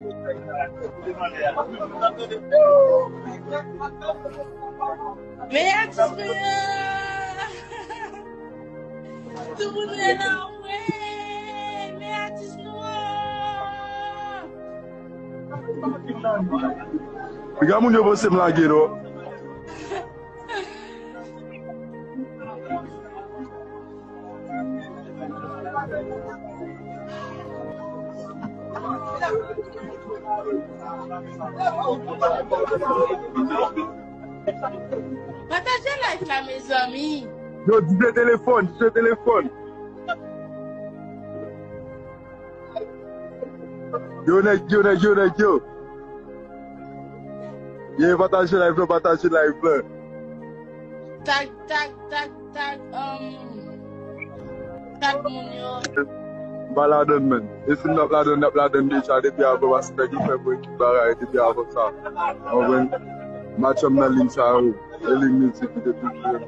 Mais artiste tout le monde est là, ouais. Mais artiste noir. Regarde mon yo c'est la gueule. Partagez live là, mes amis. Yo, dis le téléphone. Yo. Ye, partage live là. Tag mon yo. Baladon men. Esi nap laden di cha depi avon waspek yi fe pou ekip baray depi avon sa. Awen match am nan link sa ou. E link music yi depi pou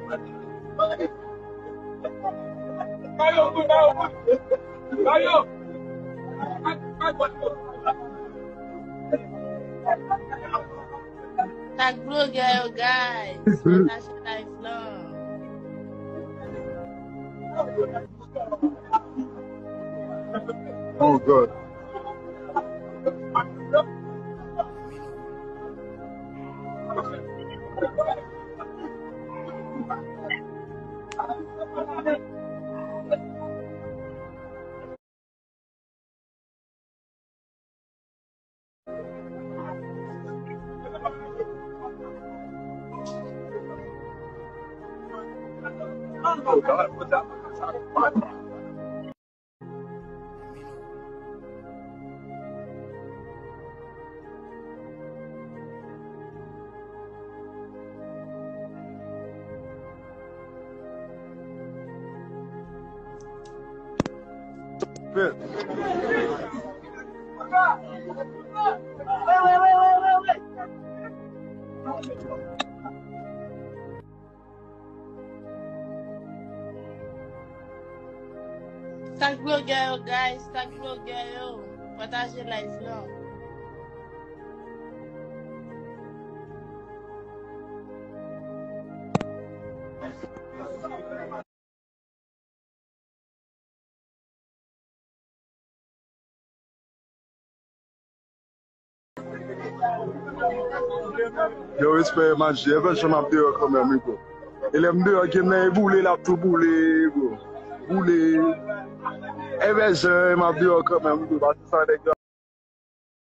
Tag blogger yo guys. Partage live là. Oh God. Oh God, what's that? Wait. Tag blogger yo guys, tag blogger yo. Partage live là. Yo, espere match, even si map deyo kome amigo. Ele mdeyo game nan e boule la tout boule, bro. Boule. Even si map deyo kome amigo, basi sa dek